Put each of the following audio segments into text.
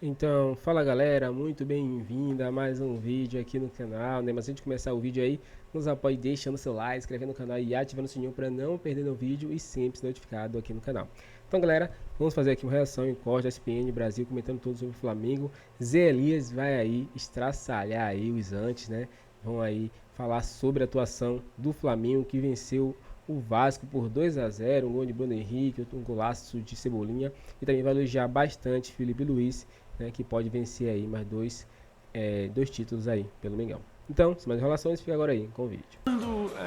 Então, fala galera, muito bem-vinda a mais um vídeo aqui no canal, né? Mas antes de começar o vídeo aí, nos apoie deixando seu like, inscrevendo no canal e ativando o sininho para não perder o vídeo e sempre ser notificado aqui no canal. Então galera, vamos fazer aqui uma reação em corte da SPN Brasil, comentando tudo sobre o Flamengo. Zé Elias vai aí estraçalhar aí os antes, né? Vão aí falar sobre a atuação do Flamengo que venceu o Vasco por 2-0, um gol de Bruno Henrique, um golaço de Cebolinha, e também vai elogiar bastante Felipe Luiz, né, que pode vencer aí mais dois títulos aí pelo Mengão. Então, sem mais enrolações, fica agora aí com o vídeo.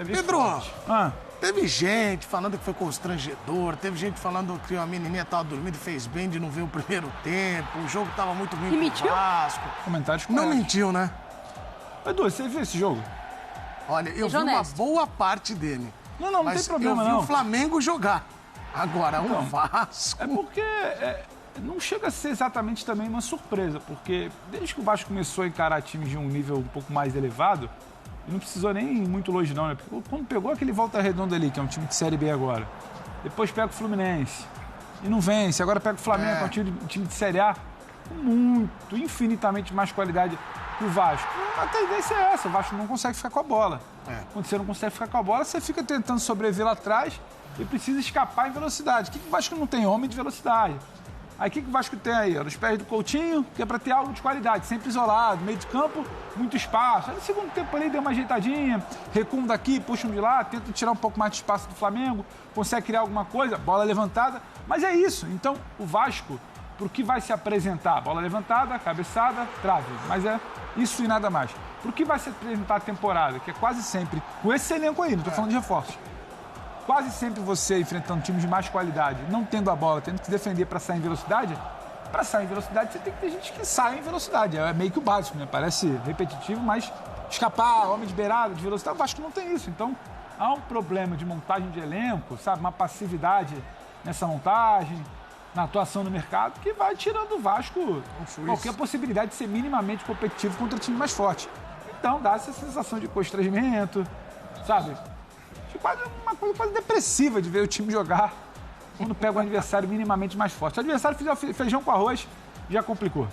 Pedro, teve gente falando que foi constrangedor, teve gente falando que a menininha estava dormindo e fez bem de não ver o primeiro tempo, o jogo estava muito ruim pro Vasco. Comentários não mentiu, né? Edu, você viu esse jogo? Olha, eu vi uma boa parte dele. Não tem problema, eu vi não. o Flamengo jogar. Agora, o Vasco... É porque não chega a ser exatamente também uma surpresa, porque desde que o Vasco começou a encarar times de um nível um pouco mais elevado, e não precisou nem ir muito longe não, né? Porque quando pegou aquele Volta Redonda ali, que é um time de Série B agora, depois pega o Fluminense e não vence, agora pega o Flamengo, que é um time de Série A, com muito, infinitamente mais qualidade que o Vasco. A tendência é essa, o Vasco não consegue ficar com a bola. Quando você não consegue ficar com a bola, você fica tentando sobreviver lá atrás e precisa escapar em velocidade. O que o Vasco não tem? Homem de velocidade. Aí o que o Vasco tem aí? Nos pés do Coutinho, que é para ter algo de qualidade, sempre isolado, meio de campo, muito espaço. Aí no segundo tempo ali deu uma ajeitadinha, recuam daqui, puxam de lá, tenta tirar um pouco mais de espaço do Flamengo, consegue criar alguma coisa, bola levantada. Mas é isso. Então o Vasco, por que vai se apresentar? Bola levantada, cabeçada, trave. Mas é isso e nada mais. Por que vai se apresentar a temporada? Que é quase sempre, com esse elenco aí, não estou falando de reforços. Quase sempre você enfrentando times de mais qualidade, não tendo a bola, tendo que se defender para sair em velocidade. Para sair em velocidade, você tem que ter gente que sai em velocidade. É meio que o básico, né? Parece repetitivo, mas escapar, homem de beirada, de velocidade, o Vasco não tem isso. Então, há um problema de montagem de elenco, sabe? Uma passividade nessa montagem, na atuação no mercado, que vai tirando do Vasco qualquer possibilidade de ser minimamente competitivo contra time mais forte. Então, dá essa sensação de constrangimento, sabe? Uma coisa quase depressiva de ver o time jogar quando pega um adversário minimamente mais forte. Se o adversário fizer feijão com arroz, já complicou.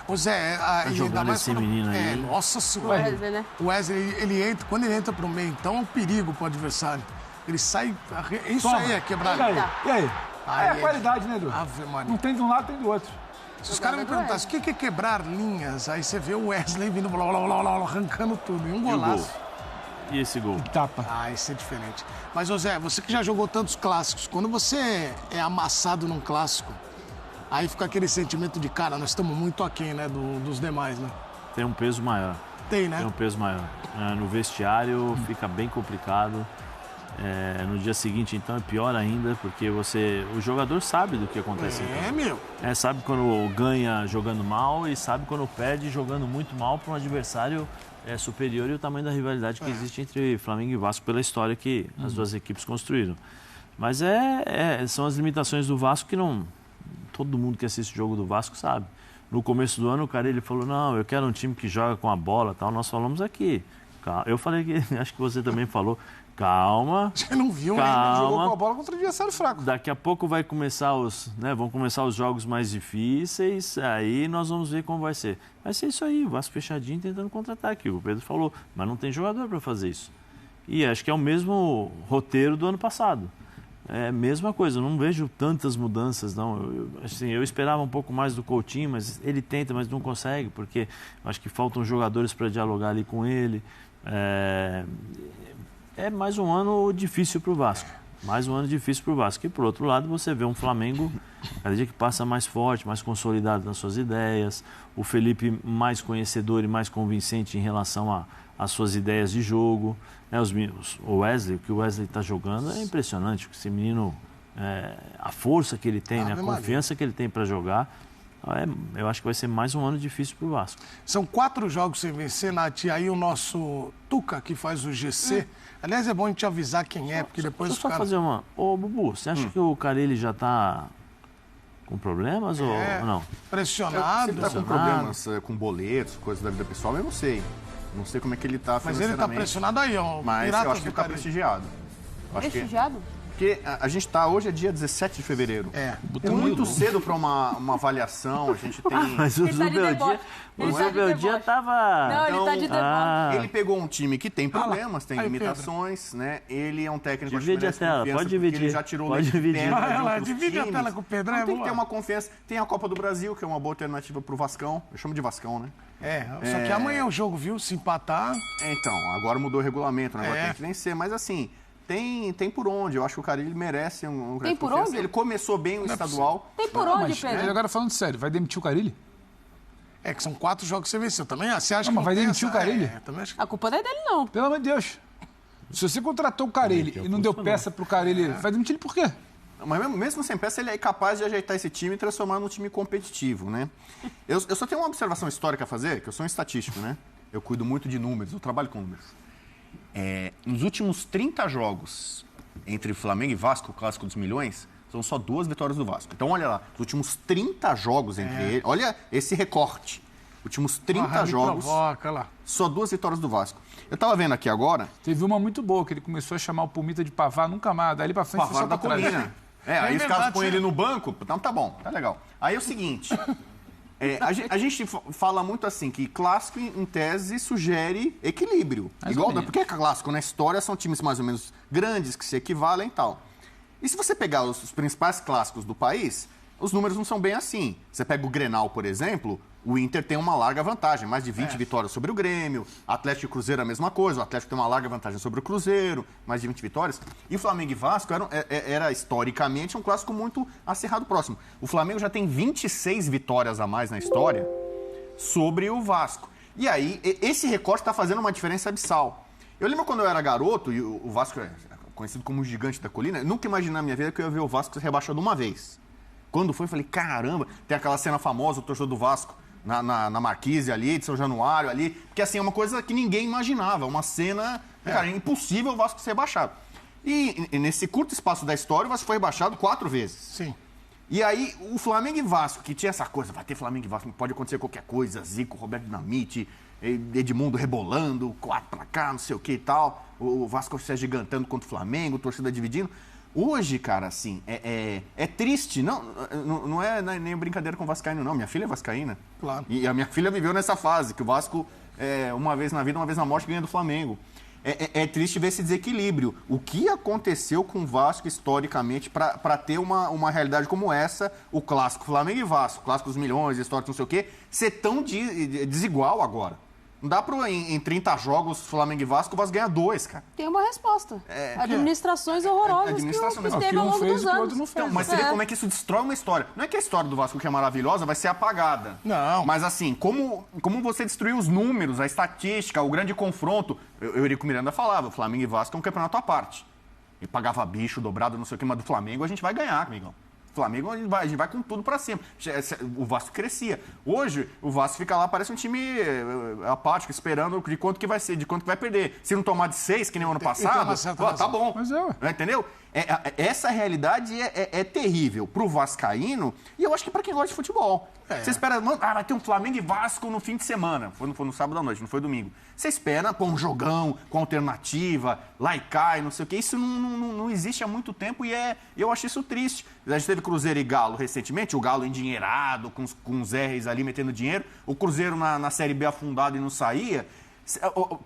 O Zé, tá jogando esse menino aí. Nossa senhora. O Wesley, né? O Wesley, quando ele entra pro meio, então é um perigo pro adversário. Ele sai... Isso aí é quebrar. E aí? É a qualidade, né, Edu? Ave Maria. Não tem de um lado, tem do outro. Se os caras me perguntassem o que é quebrar linhas, aí você vê o Wesley vindo arrancando tudo. E um golaço. E esse gol? Tapa. Esse é diferente. Mas, ô Zé, você que já jogou tantos clássicos, quando você é amassado num clássico, aí fica aquele sentimento de, cara, nós estamos muito aquém, né, dos demais, né? Tem um peso maior. Tem, né? Tem um peso maior. No vestiário fica bem complicado. No dia seguinte, então, é pior ainda, porque o jogador sabe do que acontece. Sabe quando ganha jogando mal e sabe quando perde jogando muito mal para um adversário superior e o tamanho da rivalidade que existe entre Flamengo e Vasco pela história que as duas equipes construíram. Mas são as limitações do Vasco que não... Todo mundo que assiste o jogo do Vasco sabe. No começo do ano, o cara ele falou, não, eu quero um time que joga com a bola, tal. Nós falamos aqui. Eu falei que, acho que você também falou, calma. Você não viu, né? Jogou com a bola contra o adversário fraco. Daqui a pouco vão começar os jogos mais difíceis, aí nós vamos ver como vai ser. Vai ser isso aí, o Vasco fechadinho tentando contra-ataque, o Pedro falou, mas não tem jogador para fazer isso. E acho que é o mesmo roteiro do ano passado. É a mesma coisa, eu não vejo tantas mudanças, não. Eu esperava um pouco mais do Coutinho, mas ele tenta, mas não consegue, porque acho que faltam jogadores para dialogar ali com ele. É mais um ano difícil para o Vasco. Mais um ano difícil para o Vasco. E, por outro lado, você vê um Flamengo cada dia que passa mais forte, mais consolidado nas suas ideias. O Felipe mais conhecedor e mais convincente em relação às suas ideias de jogo. O Wesley, o que o Wesley está jogando é impressionante. Esse menino, a força que ele tem, a confiança que ele tem para jogar. Eu acho que vai ser mais um ano difícil para o Vasco. São 4 jogos sem vencer, Nath. E aí o nosso Tuca, que faz o GC... Aliás, é bom a gente avisar quem é, porque depois os caras... fazer uma... Ô, Bubu, você acha que o Carille já está com problemas ou não? Pressionado. Se ele está com problemas com boletos, coisas da vida pessoal, eu não sei. Não sei como é que ele está financeiramente. Mas ele está pressionado aí, ó. Mas eu acho que ele está prestigiado. Prestigiado? Porque a gente tá, hoje é dia 17 de fevereiro. É muito cedo para uma avaliação, a gente tem... Mas o Zubeldia tava... Não, ele tá de deboche. Ele pegou um time que tem problemas, tem limitações, né? Ele é um técnico... Divide a tela, pode dividir. Ele já tirou pode dividir. Divide a tela com o Pedro. Então, tem que ter uma confiança. Tem a Copa do Brasil, que é uma boa alternativa pro Vascão. Eu chamo de Vascão, né? Só que amanhã é o jogo, viu? Se empatar... Então, agora mudou o regulamento, né? Agora tem que vencer, mas assim... Tem por onde. Eu acho que o Carille merece um... Tem por onde? Ele começou bem o estadual. Tem por onde, Pedro? Agora falando sério, vai demitir o Carille? É que são 4 jogos que você venceu. Também você acha que mas vai demitir o Carille? Também acho que... A culpa não é dele, não. Pelo amor de Deus. Se você contratou o Carille e não deu peça pro Carille, vai demitir ele por quê? Mas mesmo sem peça, ele é capaz de ajeitar esse time e transformar num time competitivo, né? Eu só tenho uma observação histórica a fazer, que eu sou um estatístico, né? Eu cuido muito de números, eu trabalho com números. Nos últimos 30 jogos entre Flamengo e Vasco, o Clássico dos Milhões, são só 2 vitórias do Vasco. Então, olha lá, os últimos 30 jogos entre eles, olha esse recorte. Últimos 30 jogos, só 2 vitórias do Vasco. Eu tava vendo aqui agora... Teve uma muito boa, que ele começou a chamar o Pumita de Pavá, nunca mais, daí pra frente... Pavá da Colina. Aí os caras põem ele no banco, então tá bom, tá legal. Aí é o seguinte... a gente fala muito assim, que clássico, em tese, sugere equilíbrio. Porque clássico na história são times mais ou menos grandes, que se equivalem e tal. E se você pegar os principais clássicos do país, os números não são bem assim. Você pega o Grenal, por exemplo, o Inter tem uma larga vantagem, mais de 20 vitórias sobre o Grêmio, Atlético e Cruzeiro é a mesma coisa, o Atlético tem uma larga vantagem sobre o Cruzeiro, mais de 20 vitórias. E o Flamengo e Vasco era historicamente um clássico muito acirrado próximo. O Flamengo já tem 26 vitórias a mais na história sobre o Vasco. E aí, esse recorte está fazendo uma diferença abissal. Eu lembro quando eu era garoto, e o Vasco é conhecido como o gigante da colina, eu nunca imaginei na minha vida que eu ia ver o Vasco ser rebaixado uma vez. Quando foi, eu falei, caramba, tem aquela cena famosa, o torcedor do Vasco na Marquise ali, de São Januário ali, porque assim, é uma coisa que ninguém imaginava, uma cena, cara, impossível o Vasco ser rebaixado. E nesse curto espaço da história, o Vasco foi rebaixado 4 vezes. Sim. E aí, o Flamengo e Vasco, que tinha essa coisa, vai ter Flamengo e Vasco, pode acontecer qualquer coisa, Zico, Roberto Dinamite, Edmundo rebolando, 4 pra cá, não sei o que e tal, o Vasco se agigantando contra o Flamengo, torcida dividindo. Hoje, cara, assim, é triste. Não é nem brincadeira com o vascaíno, não. Minha filha é vascaína. Claro. E a minha filha viveu nessa fase, que o Vasco, uma vez na vida, uma vez na morte, ganha do Flamengo. É triste ver esse desequilíbrio. O que aconteceu com o Vasco, historicamente, para ter uma realidade como essa, o clássico Flamengo e Vasco, clássico dos milhões, histórico não sei o quê, ser tão desigual agora. Não dá pra, em 30 jogos, Flamengo e Vasco, o Vasco ganha 2, cara. Tem uma resposta. Administrações horrorosas que teve ao longo dos anos. Então, mas você vê como é que isso destrói uma história. Não é que a história do Vasco, que é maravilhosa, vai ser apagada. Não. Mas assim, como você destruiu os números, a estatística, o grande confronto. O Eurico Miranda falava, Flamengo e Vasco é um campeonato à parte. E pagava bicho, dobrado, não sei o que, mas do Flamengo a gente vai ganhar, amigão. Flamengo, a gente vai com tudo pra cima. O Vasco crescia. Hoje, o Vasco fica lá, parece um time apático, esperando de quanto que vai ser, de quanto que vai perder. Se não tomar de 6, que nem o ano passado, tá bom. Mas entendeu? Essa realidade é terrível pro vascaíno e eu acho que pra quem gosta de futebol. Você espera, vai ter um Flamengo e Vasco no fim de semana. Foi no sábado à noite, não foi domingo. Você espera, um jogão com alternativa, lá e cai, não sei o quê. Isso não existe há muito tempo e eu acho isso triste. A gente teve Cruzeiro e Galo recentemente, o Galo endinheirado, com os R's ali metendo dinheiro. O Cruzeiro na Série B afundado e não saía.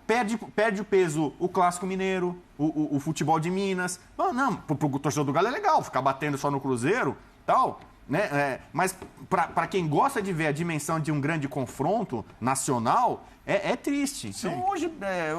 Perde o peso o Clássico Mineiro, o futebol de Minas. Pro torcedor do Galo é legal ficar batendo só no Cruzeiro, tal, né? Mas para quem gosta de ver a dimensão de um grande confronto nacional, é triste. Sim. Então hoje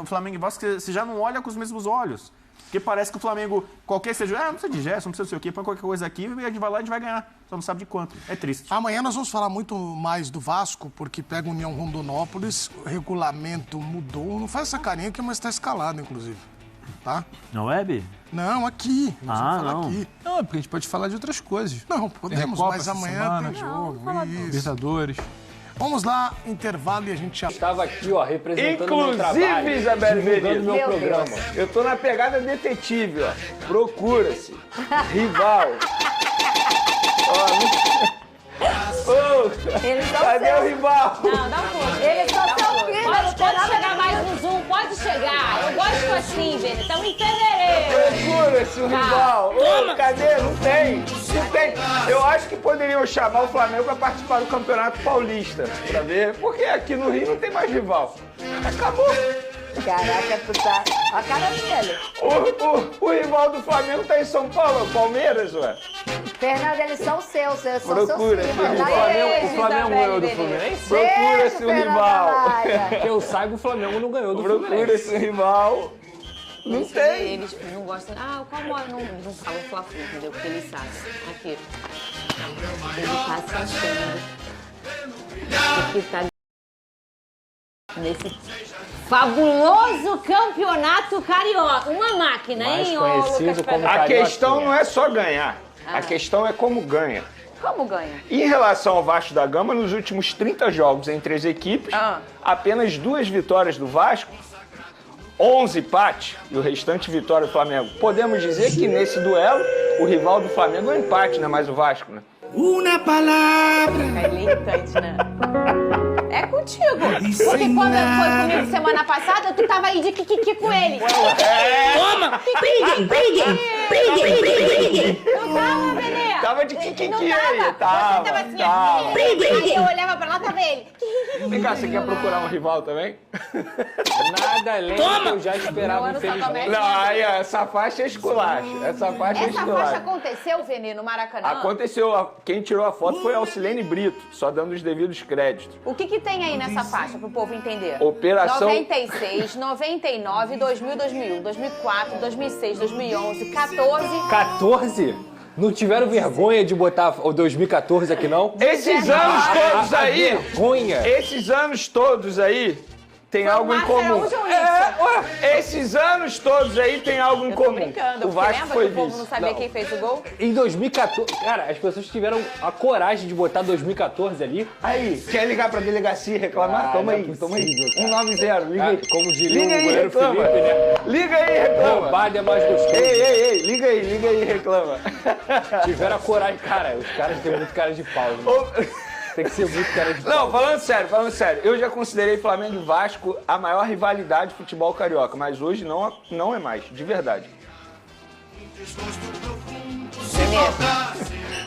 o Flamengo e Vasco você já não olha com os mesmos olhos. Porque parece que o Flamengo, qualquer seja, não precisa de gesto, não precisa sei o quê, põe qualquer coisa aqui, e a gente vai lá e a gente vai ganhar. Só não sabe de quanto. É triste. Amanhã nós vamos falar muito mais do Vasco, porque pega União Rondonópolis, o regulamento mudou. Não faz essa carinha que mas está escalado, inclusive. Tá? Na web? Não, aqui. Não. Aqui. Não, é porque a gente pode falar de outras coisas. Não, podemos, mas amanhã tem jogo. Libertadores. Vamos lá, intervalo e a gente já... Estava aqui, ó, representando o meu trabalho. Inclusive, Isabelle Veríssimo, meu programa. Eu tô na pegada detetive, ó. Procura-se. Rival. Ó, Cadê o rival? Não, dá um pulo. Eles são seu filho. Pode chegar mais no Zoom, pode chegar. Eu gosto assim, Vene. Estamos em fevereiro. Procura esse rival. Cadê? Não tem. Não tem. Eu acho que poderiam chamar o Flamengo para participar do Campeonato Paulista, pra ver. Porque aqui no Rio não tem mais rival. Acabou. Caraca, tu tá... A cara dele. O rival do Flamengo tá em São Paulo, Palmeiras, ué. Fernando, eles são seus, eles são Procura seus esse rival. O Flamengo ganhou do Fluminense? Procura esse rival. Que eu saiba, o Flamengo não ganhou do Fluminense. Procura esse rival. Não tem. Eles não gostam. Ah, como eles não falam Fla-Flu, entendeu? Porque eles sabem. Aqui. Ele tá sentindo. Porque tá nesse fabuloso campeonato carioca. Uma máquina, mais hein, conhecido como A carioca. questão não é só ganhar. A questão é como ganha. Como ganha? Em relação ao Vasco da Gama, nos últimos 30 jogos entre as equipes, apenas 2 vitórias do Vasco, 11 empates e o restante vitória do Flamengo. Podemos dizer que nesse duelo, o rival do Flamengo é o empate, não é mais o Vasco, né? Uma palavra. É irritante, né? É contigo. Porque quando foi comigo semana passada, tu tava aí de kikiki com ele. Toma! Briguem! Não tava, Benê? Tava de kikiki Não aí. tava. Tava, Você tava assim, tava. aí eu olhava pra lá, tava ele. Vem cá, você quer procurar um rival também? Nada além do que eu já esperava, infelizmente. Não, aí essa faixa é esculacho. Essa faixa é Essa esculacho. faixa aconteceu, Vene, no Maracanã? Aconteceu. Quem tirou a foto foi a Alcilene Brito, só dando os devidos créditos. O que tem aí nessa faixa pro povo entender? Operação... 96, 99, 2000, 2001, 2004, 2006, 2011, 14... 14? Não tiveram vergonha de botar o 2014 aqui, não? Esses anos todos aí... Vergonha! Esses anos todos aí... Tem algo em comum. Esses anos todos aí tem algo em comum. Brincando, O Vasco foi que o povo vice. não sabia quem fez o gol? Em 2014, cara, as pessoas tiveram a coragem de botar 2014 ali. Aí, quer ligar pra delegacia e reclamar? Toma aí, toma aí. 190, liga aí. Como diria Liga o aí, goleiro reclama. Felipe, né? Liga aí, reclama. Roubado é mais gostoso. Ei, liga aí, reclama. Tiveram a coragem. Cara, os caras têm muito cara de pau, né? Tem que ser muito cara de pau. Não, falando sério, eu já considerei Flamengo e Vasco a maior rivalidade de futebol carioca, mas hoje não é mais, de verdade.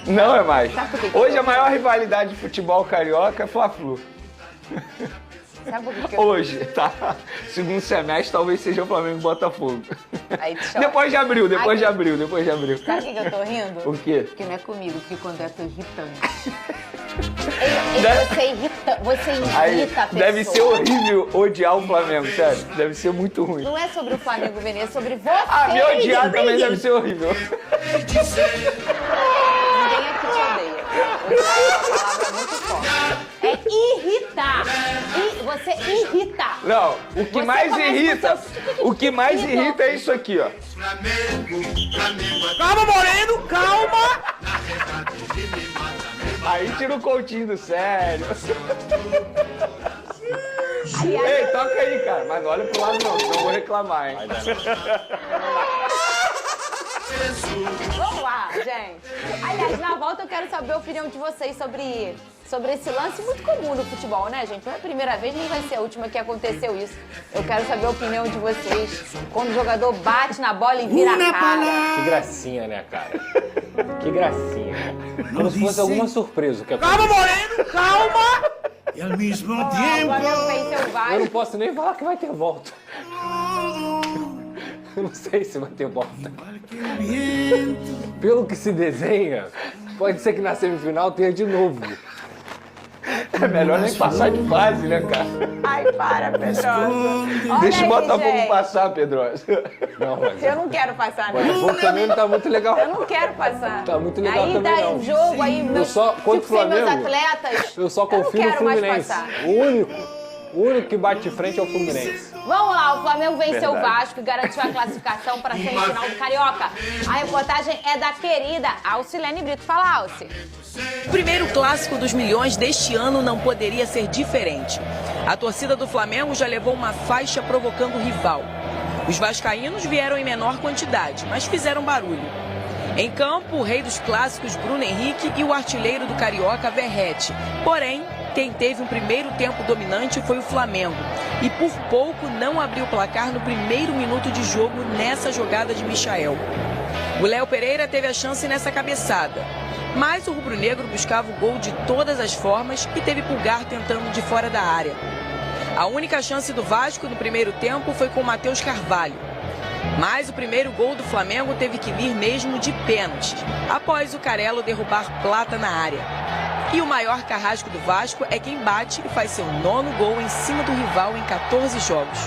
Não é mais. Hoje a maior rivalidade de futebol carioca é Fla-Flu. Sabe por que Hoje, tá? Segundo semestre talvez seja o Flamengo e Botafogo. Aí te choca. Depois de abril. Sabe Sabe por que eu tô rindo? O quê? Porque não é comigo, porque quando eu tô irritando. Você Aí, irrita a pessoa. deve ser horrível odiar o Flamengo, sério. Deve ser muito ruim. Não é sobre o Flamengo, Vene, é sobre você. Ah, me odiar também deve ser horrível. Ninguém aqui te odeia. Eu tenho uma palavra muito forte. É irritar. Você irrita. Não, o que Você mais começa irrita, com o que mais irrita é isso aqui, ó. Calma, Moreno, calma! Aí tira o Coutinho do sério. Ei, toca aí, cara. Mas não olha pro lado não, senão eu vou reclamar, hein. Vamos lá, gente. Aliás, na volta eu quero saber a opinião de vocês sobre esse lance muito comum no futebol, né, gente? Não é a primeira vez, nem vai ser a última que aconteceu isso. Eu quero saber a opinião de vocês quando o jogador bate na bola e vira a cara. Que gracinha, né, cara? Que gracinha. Como se fosse alguma surpresa. Que Calma, Moreno, calma! E ao mesmo O Flamengo venceu o eu Vasco. não posso nem falar que vai ter volta. Eu não sei se vai ter volta. Pelo que se desenha, pode ser que na semifinal tenha de novo. É melhor nem passar de fase, né, cara? Ai, para, Pedrosa. Olha Deixa o aí, Botafogo gente. passar, Pedrosa. Não, mas Eu não quero passar, o né? Botafogo também não tá muito legal. Eu não quero passar. Tá muito legal aí também, dá não. jogo, aí meus, só, contra o tipo, sem meus Flamengo, atletas. Eu só confio eu no não quero mais Fluminense. passar. O único que bate de frente é o Fluminense. Vamos lá, o Flamengo venceu Verdade. o Vasco e garantiu a classificação para a semifinal do Carioca. A reportagem é da querida Alcilene Brito. Fala, Alci. O primeiro clássico dos milhões deste ano não poderia ser diferente. A torcida do Flamengo já levou uma faixa provocando o rival. Os vascaínos vieram em menor quantidade, mas fizeram barulho. Em campo, o rei dos clássicos Bruno Henrique e o artilheiro do Carioca Verratti. Porém, quem teve um primeiro tempo dominante foi o Flamengo. E por pouco não abriu o placar no primeiro minuto de jogo nessa jogada de Michael. O Léo Pereira teve a chance nessa cabeçada. Mas o rubro-negro buscava o gol de todas as formas e teve Pulgar tentando de fora da área. A única chance do Vasco no primeiro tempo foi com o Matheus Carvalho. Mas o primeiro gol do Flamengo teve que vir mesmo de pênalti, após o Carello derrubar Plata na área. E o maior carrasco do Vasco é quem bate e faz seu 9º gol em cima do rival em 14 jogos.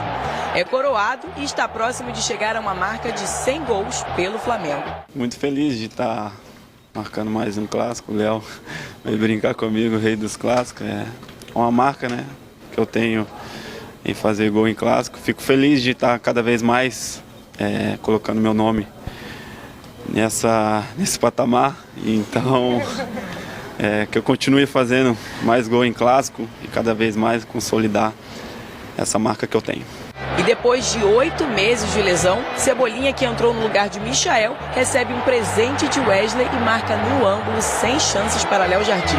É coroado e está próximo de chegar a uma marca de 100 gols pelo Flamengo. Muito feliz de estar marcando mais um clássico. O Léo veio brincar comigo, o rei dos clássicos. É uma marca, né, que eu tenho em fazer gol em clássico. Fico feliz de estar cada vez mais colocando meu nome nesse patamar. Então, que eu continue fazendo mais gol em clássico e cada vez mais consolidar essa marca que eu tenho. E depois de 8 meses de lesão, Cebolinha, que entrou no lugar de Michael, recebe um presente de Wesley e marca no ângulo sem chances para Léo Jardim.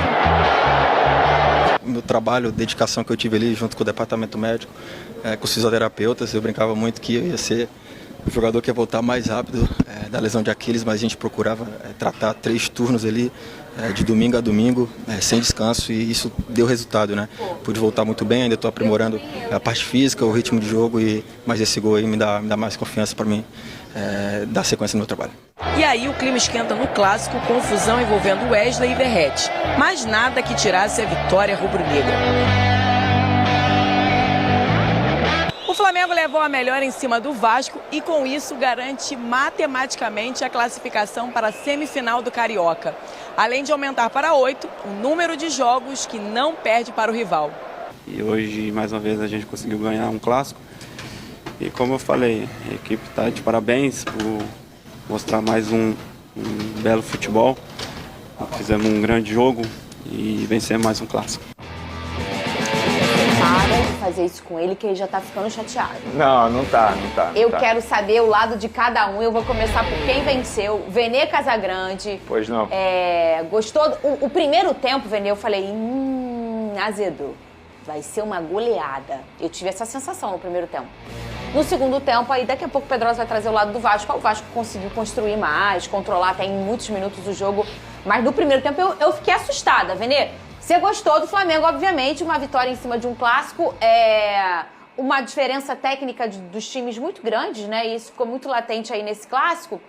Meu trabalho, a dedicação que eu tive ali junto com o departamento médico, com os fisioterapeutas, eu brincava muito que eu ia ser o jogador que ia voltar mais rápido da lesão de Aquiles, mas a gente procurava tratar 3 turnos ali, de domingo a domingo, sem descanso, e isso deu resultado, né? Pude voltar muito bem, ainda estou aprimorando a parte física, o ritmo de jogo, mas esse gol aí me dá mais confiança para mim dar sequência no meu trabalho. E aí o clima esquenta no clássico, confusão envolvendo Wesley e Verratti, mas nada que tirasse a vitória rubro-negra. O Flamengo levou a melhor em cima do Vasco e com isso garante matematicamente a classificação para a semifinal do Carioca. Além de aumentar para 8 o número de jogos que não perde para o rival. E hoje, mais uma vez, a gente conseguiu ganhar um clássico. E como eu falei, a equipe está de parabéns por mostrar mais um belo futebol. Fizemos um grande jogo e vencemos mais um clássico. Para de fazer isso com ele, que ele já tá ficando chateado. Não tá. Eu quero saber o lado de cada um. Eu vou começar por quem venceu. Vene Casagrande. Pois não. Gostou? O primeiro tempo, Vene, eu falei, azedou. Vai ser uma goleada. Eu tive essa sensação no primeiro tempo. No segundo tempo, aí daqui a pouco o Pedrosa vai trazer o lado do Vasco. O Vasco conseguiu construir mais, controlar até em muitos minutos o jogo. Mas no primeiro tempo eu fiquei assustada, Vene. Você gostou do Flamengo, obviamente, uma vitória em cima de um clássico, uma diferença técnica dos times muito grande, né? E isso ficou muito latente aí nesse clássico.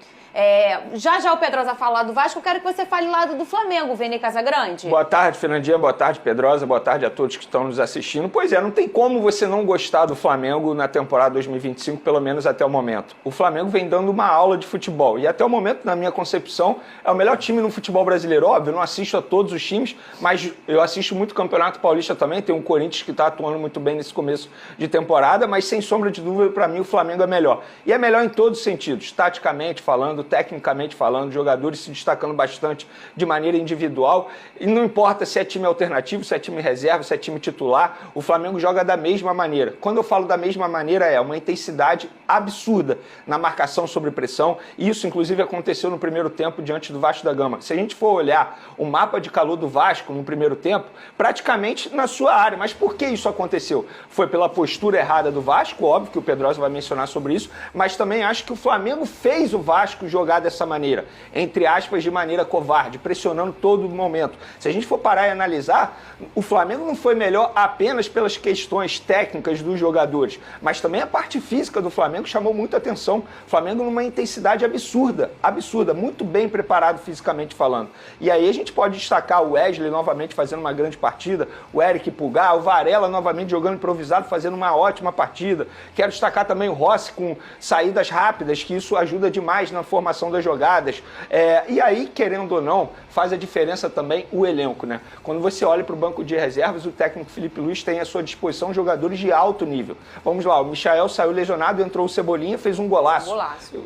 Já o Pedrosa fala lá do Vasco, eu quero que você fale lá do Flamengo, Vene Casagrande. Boa tarde, Fernandinha, boa tarde, Pedrosa, boa tarde a todos que estão nos assistindo. Pois não tem como você não gostar do Flamengo na temporada 2025, pelo menos até o momento. O Flamengo vem dando uma aula de futebol e até o momento, na minha concepção, é o melhor time no futebol brasileiro. Óbvio, eu não assisto a todos os times, mas eu assisto muito o Campeonato Paulista também, tem o Corinthians que está atuando muito bem nesse começo de temporada, mas sem sombra de dúvida, para mim, o Flamengo é melhor. E é melhor em todos os sentidos, taticamente falando, tecnicamente falando, jogadores se destacando bastante de maneira individual, e não importa se é time alternativo, se é time reserva, se é time titular, o Flamengo joga da mesma maneira. Quando eu falo da mesma maneira, é uma intensidade absurda na marcação sobre pressão, e isso inclusive aconteceu no primeiro tempo diante do Vasco da Gama. Se a gente for olhar o mapa de calor do Vasco no primeiro tempo, praticamente na sua área. Mas por que isso aconteceu? Foi pela postura errada do Vasco, óbvio que o Pedrosa vai mencionar sobre isso, mas também acho que o Flamengo fez o Vasco jogar dessa maneira, entre aspas, de maneira covarde, pressionando todo momento. Se a gente for parar e analisar, o Flamengo não foi melhor apenas pelas questões técnicas dos jogadores, mas também a parte física do Flamengo chamou muita atenção. O Flamengo numa intensidade absurda, muito bem preparado fisicamente falando. E aí a gente pode destacar o Wesley novamente fazendo uma grande partida, o Eric Pulgar, o Varela novamente jogando improvisado, fazendo uma ótima partida. Quero destacar também o Rossi com saídas rápidas, que isso ajuda demais na formação das jogadas. E aí, querendo ou não, faz a diferença também o elenco, né? Quando você olha para o banco de reservas, o técnico Felipe Luiz tem à sua disposição jogadores de alto nível. Vamos lá, o Michael saiu lesionado, entrou o Cebolinha, fez um golaço.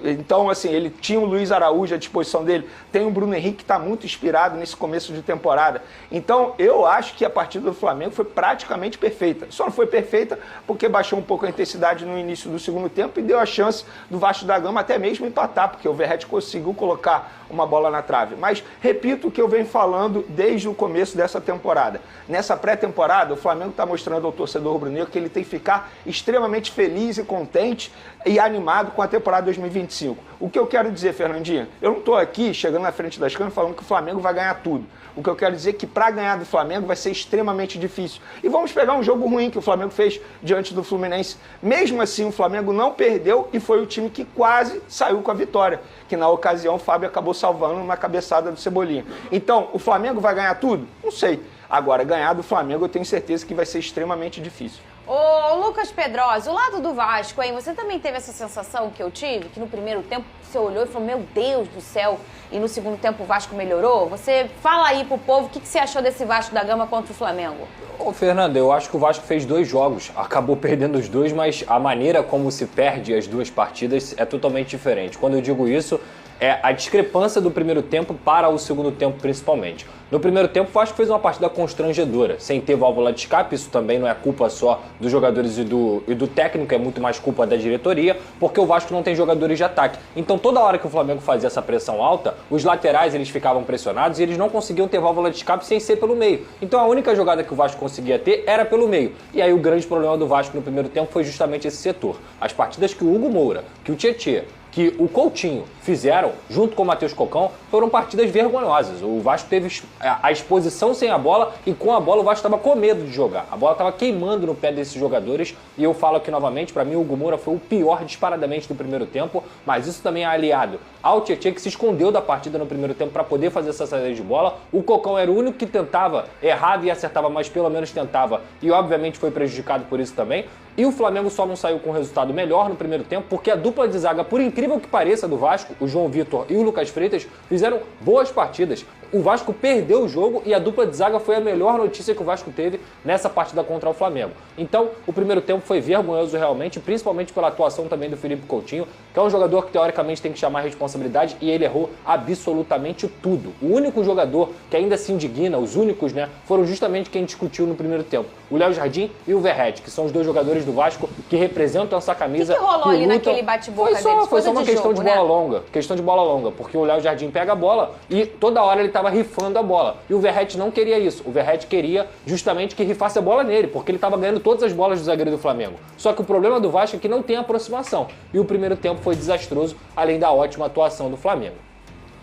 Então, assim, ele tinha o Luiz Araújo à disposição dele, tem o Bruno Henrique que está muito inspirado nesse começo de temporada. Então, eu acho que a partida do Flamengo foi praticamente perfeita. Só não foi perfeita porque baixou um pouco a intensidade no início do segundo tempo e deu a chance do Vasco da Gama até mesmo empatar, porque o Verratti conseguiu colocar uma bola na trave. Mas repito o que eu venho falando desde o começo dessa temporada. Nessa pré-temporada, o Flamengo está mostrando ao torcedor rubro-negro que ele tem que ficar extremamente feliz e contente e animado com a temporada 2025. O que eu quero dizer, Fernandinho? Eu não estou aqui chegando na frente das câmeras falando que o Flamengo vai ganhar tudo. O que eu quero dizer é que para ganhar do Flamengo vai ser extremamente difícil. E vamos pegar um jogo ruim que o Flamengo fez diante do Fluminense. Mesmo assim, o Flamengo não perdeu e foi o time que quase saiu com a vitória. Que na ocasião o Fábio acabou salvando uma cabeçada do Cebolinha. Então, o Flamengo vai ganhar tudo? Não sei. Agora, ganhar do Flamengo eu tenho certeza que vai ser extremamente difícil. Ô, Lucas Pedrosa, o lado do Vasco, hein? Você também teve essa sensação que eu tive? Que no primeiro tempo você olhou e falou, meu Deus do céu, e no segundo tempo o Vasco melhorou? Você fala aí pro povo, o que você achou desse Vasco da Gama contra o Flamengo? Ô, Fernando, eu acho que o Vasco fez 2 jogos, acabou perdendo os 2, mas a maneira como se perde as 2 partidas é totalmente diferente. Quando eu digo isso, é a discrepância do primeiro tempo para o segundo tempo, principalmente. No primeiro tempo, o Vasco fez uma partida constrangedora, sem ter válvula de escape. Isso também não é culpa só dos jogadores e do técnico, é muito mais culpa da diretoria, porque o Vasco não tem jogadores de ataque. Então, toda hora que o Flamengo fazia essa pressão alta, os laterais eles ficavam pressionados e eles não conseguiam ter válvula de escape sem ser pelo meio. Então, a única jogada que o Vasco conseguia ter era pelo meio. E aí, o grande problema do Vasco no primeiro tempo foi justamente esse setor. As partidas que o Hugo Moura, que o Tietê, que o Coutinho fizeram, junto com o Matheus Cocão, foram partidas vergonhosas. O Vasco teve a exposição sem a bola e com a bola o Vasco estava com medo de jogar. A bola estava queimando no pé desses jogadores e eu falo aqui novamente, para mim o Hugo Moura foi o pior disparadamente do primeiro tempo, mas isso também é aliado ao Tietê, que se escondeu da partida no primeiro tempo para poder fazer essa saída de bola. O Cocão era o único que tentava, errava e acertava, mas pelo menos tentava e obviamente foi prejudicado por isso também. E o Flamengo só não saiu com um resultado melhor no primeiro tempo porque a dupla de zaga, por incrível que pareça, do Vasco, o João Vitor e o Lucas Freitas, fizeram boas partidas. O Vasco perdeu o jogo e a dupla de zaga foi a melhor notícia que o Vasco teve nessa partida contra o Flamengo. Então, o primeiro tempo foi vergonhoso realmente, principalmente pela atuação também do Felipe Coutinho, que é um jogador que teoricamente tem que chamar a responsabilidade e ele errou absolutamente tudo. O único jogador que ainda se indigna, os únicos, né, foram justamente quem discutiu no primeiro tempo. O Léo Jardim e o Verratti, que são os 2 jogadores do Vasco que representam essa camisa. O que rolou ali naquele bate-boca deles? Foi só uma questão de bola longa. Questão de bola longa, porque o Léo Jardim pega a bola e toda hora ele estava rifando a bola. E o Verratti não queria isso. O Verratti queria justamente que rifasse a bola nele, porque ele estava ganhando todas as bolas do zagueiro do Flamengo. Só que o problema do Vasco é que não tem aproximação. E o primeiro tempo foi desastroso, além da ótima atuação do Flamengo.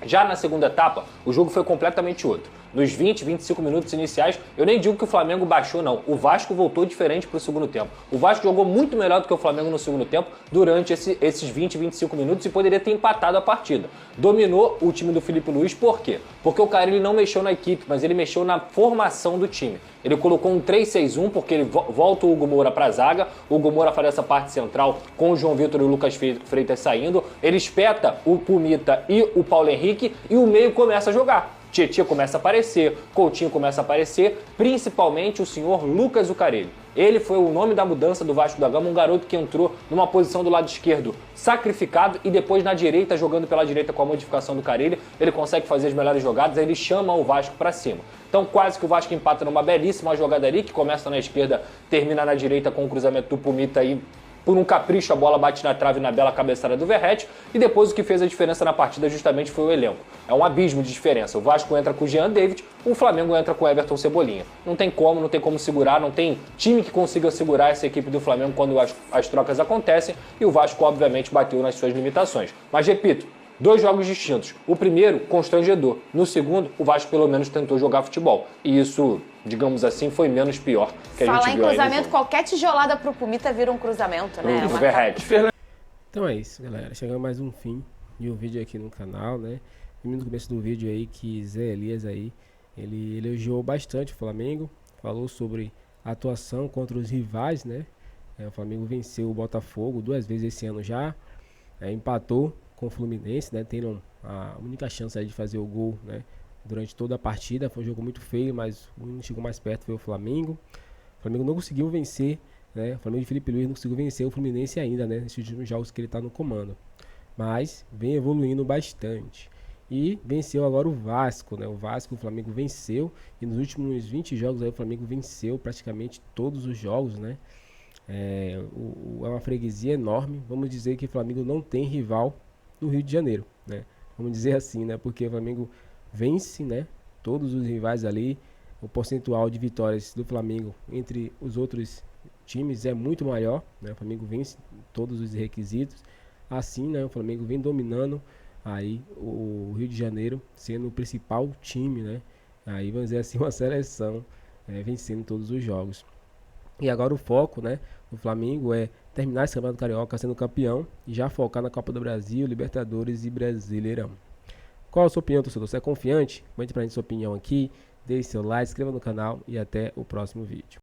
Já na segunda etapa, o jogo foi completamente outro. Nos 20, 25 minutos iniciais, eu nem digo que o Flamengo baixou, não. O Vasco voltou diferente para o segundo tempo. O Vasco jogou muito melhor do que o Flamengo no segundo tempo durante esses 20, 25 minutos e poderia ter empatado a partida. Dominou o time do Felipe Luiz, por quê? Porque o cara ele não mexeu na equipe, mas ele mexeu na formação do time. Ele colocou um 3-6-1 porque ele volta o Hugo Moura para a zaga, o Hugo Moura faz essa parte central com o João Vitor e o Lucas Freitas saindo, ele espeta o Pumita e o Paulo Henrique e o meio começa a jogar. Tietê começa a aparecer, Coutinho começa a aparecer, principalmente o senhor Lucas Zucarelli. Ele foi o nome da mudança do Vasco da Gama, um garoto que entrou numa posição do lado esquerdo sacrificado e depois na direita, jogando pela direita com a modificação do Carelli, ele consegue fazer as melhores jogadas, aí ele chama o Vasco para cima. Então quase que o Vasco empata numa belíssima jogada ali, que começa na esquerda, termina na direita com o cruzamento do Pumita e por um capricho a bola bate na trave na bela cabeçada do Verratti e depois o que fez a diferença na partida justamente foi o elenco. É um abismo de diferença. O Vasco entra com o Jean David, o Flamengo entra com o Everton Cebolinha. Não tem como segurar, não tem time que consiga segurar essa equipe do Flamengo quando as trocas acontecem e o Vasco obviamente bateu nas suas limitações. Mas repito, 2 jogos distintos. O primeiro, constrangedor. No segundo, o Vasco pelo menos tentou jogar futebol. E isso, digamos assim, foi menos pior que a gente viu. Falar em cruzamento, qualquer tijolada pro Pumita vira um cruzamento, né? Então é isso, galera. Chegamos a mais um fim de um vídeo aqui no canal, né? E no começo do vídeo aí que Zé Elias aí, ele elogiou bastante o Flamengo. Falou sobre a atuação contra os rivais, né? O Flamengo venceu o Botafogo 2 vezes esse ano já. Empatou com o Fluminense, né, tendo a única chance aí de fazer o gol, né, durante toda a partida. Foi um jogo muito feio, mas o único que chegou mais perto foi o Flamengo. O Flamengo não conseguiu vencer, né, o Flamengo de Felipe Luiz não conseguiu vencer o Fluminense ainda, né, nesses últimos jogos que ele está no comando. Mas vem evoluindo bastante. E venceu agora o Vasco, né, o Flamengo venceu e nos últimos 20 jogos aí o Flamengo venceu praticamente todos os jogos, né. É uma freguesia enorme. Vamos dizer que o Flamengo não tem rival no Rio de Janeiro. né? Vamos dizer assim, né? Porque o Flamengo vence, né? Todos os rivais ali. O percentual de vitórias do Flamengo entre os outros times é muito maior, né? O Flamengo vence todos os requisitos. Assim, né? O Flamengo vem dominando aí o Rio de Janeiro, sendo o principal time, né? Aí vamos dizer assim, uma seleção vencendo todos os jogos. E agora o foco, né, do Flamengo é terminar esse Campeonato Carioca sendo campeão e já focar na Copa do Brasil, Libertadores e Brasileirão. Qual a sua opinião, torcedor? Você é confiante? Mande pra gente sua opinião aqui, deixe seu like, se inscreva no canal e até o próximo vídeo.